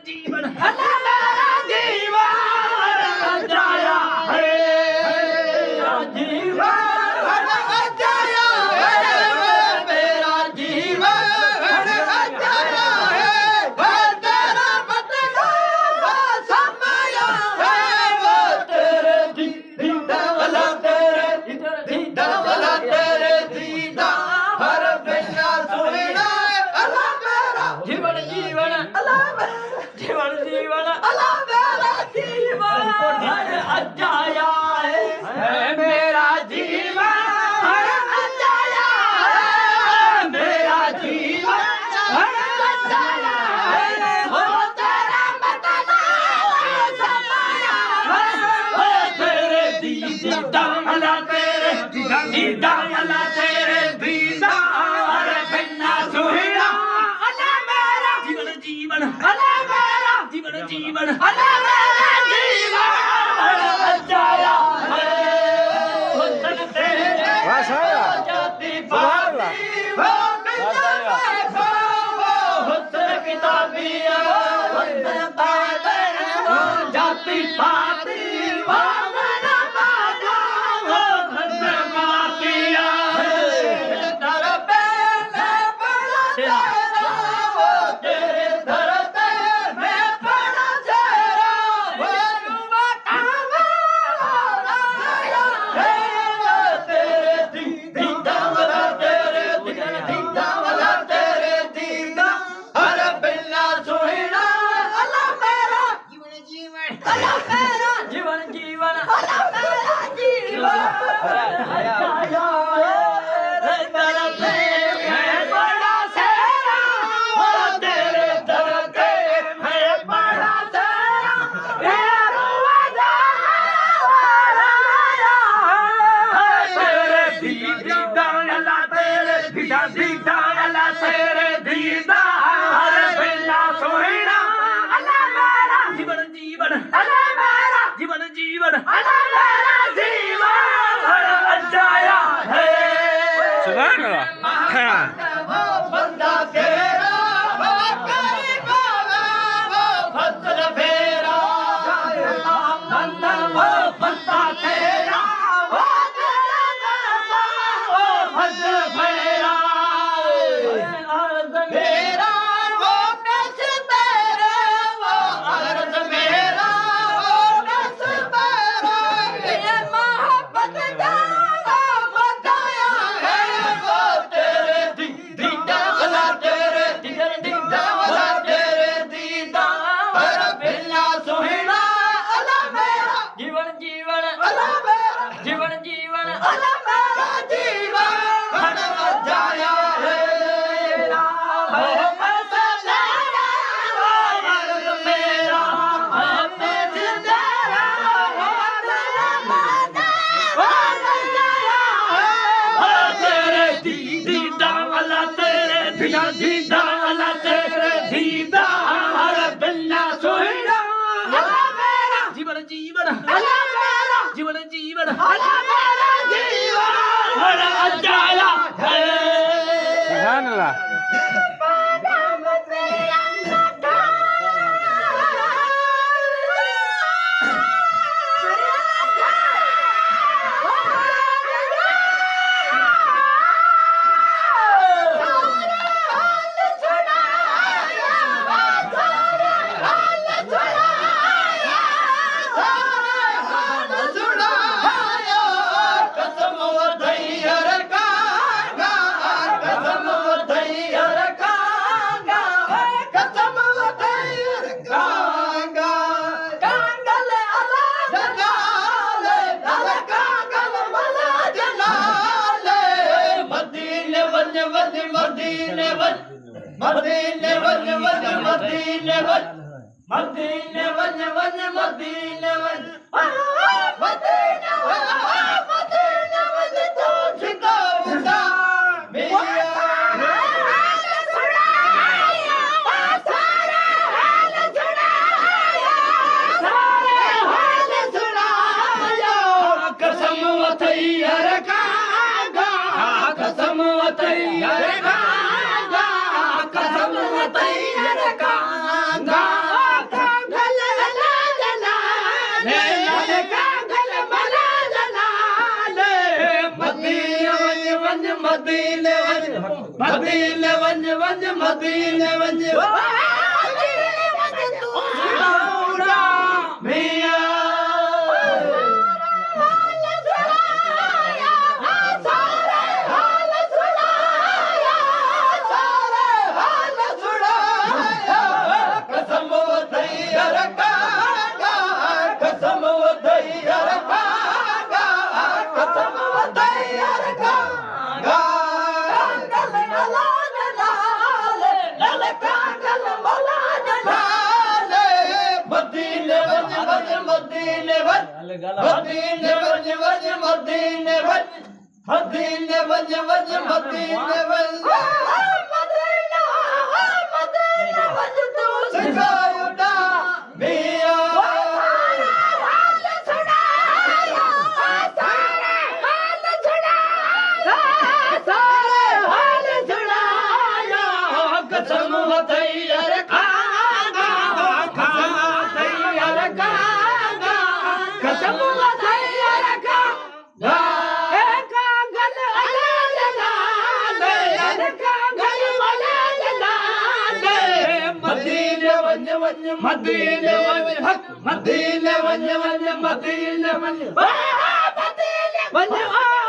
जीवन अल्लाह मेरा जीवन जाया है जीवन जाया है मेरा जीवन जाया है तेरा बदला समाया है वो तेरे दीदा वाला तेरे दीदा वाला तेरे दीदा हर बिना सुनना अल्लाह मेरा जीवन जीवन अल्लाह जीवन जीवन अल्लाह मेरा जीवन अजाया है मेरा जीवन अजाया है मेरा जीवन अजाया है वो तेरा बदला समाया है तेरे दीदा वाला तेरे दीदा वाला तेरे दीदा हर बिना सुनना अल्लाह मेरा जीवन जीवन अल्लाह मेरा जीवन जीवन अल्लाह मेरा जीवन जाया है हुस्न तेरे जाती पाती वो मिलता वो हुस्न किताबिया हुस्न पाते वो जाती पाती वो मेरा बाबा वो हुस्न पातिया दर पे मैं पड़ा तेरा वो तेरे दर पे मैं पड़ा तेरा वो रुआ कावा आया है तेरे दीदा वाला तेरे दीदा वाला तेरे दीदा हर बिना सोहिना अल्लाह मेरा जीवन जीवन अल्लाह मेरा जीवन जीवन अल्लाह मेरा जीवन आया है दर पे मैं बड़ा सेरा वो तेरे दर पे मैं बड़ा सेरा मेरा रुआ आया है तेरे दीदा वाला तेरे दीदा वाला तेरे दीदा हर बिना सोहिना अल्लाह मेरा जीवन जीवन अल्लाह मेरा जीवन जीवन अल्लाह मेरा जीवन अजाया है सुभान अल्लाह वो बंदा तेरा वो करीब वाला वो फजल फेरा बंदा वो बंदा तेरा वो तेरा वो फजल फेरा अर्ज मेरा वो कस तेरे वो अर्ज मेरा वो कस तेरा ये मोहब्बत का वो बताया है वो तेरे दीदा वाला तेरे दीदा वाला तेरे दीदा हर बिना सोहिना अल्लाह मेरा जीवन जीवन अल्लाह मेरा जीवन जीवन अल्लाह मेरा जीवन हर जाया है दीदा वाला तेरे दीदा हर बिना सोहिना अल्लाह मेरा जीवन जीवन अल्लाह मेरा जीवन जीवन अल्लाह मेरा जीवन हर अजाया है सुभान अल्लाह मदीने वन वन मदीने वन मदीने वन वन मदीने वन मदीने वन मदीने वन तो झुकाऊंगा मेरा हाल सुनाया सारा हाल सुनाया सारे हाल सुनाया कसम वतैयर कागा कसम वतैयर कागा कसम वतैयर कागा मदीने वञ मदीने वञ वञ मदीने वञ मियां मदीने वञ वञ मदीने वञ मदीने वञ वञ मदीने वञ मदीने वञ तू सिखायोड़ा मियां हाल सुनाया सारे हाल सुनाया सारे हाल सुनाया कसम वतैयर खागा कसम वतैयर खागा कसम वतैयर खागा कागल अला जला दे कागल अला जला दे मदीने वञ वञ मदीने वञ मदीने वञ वञ मदीने वञ मदीने वञ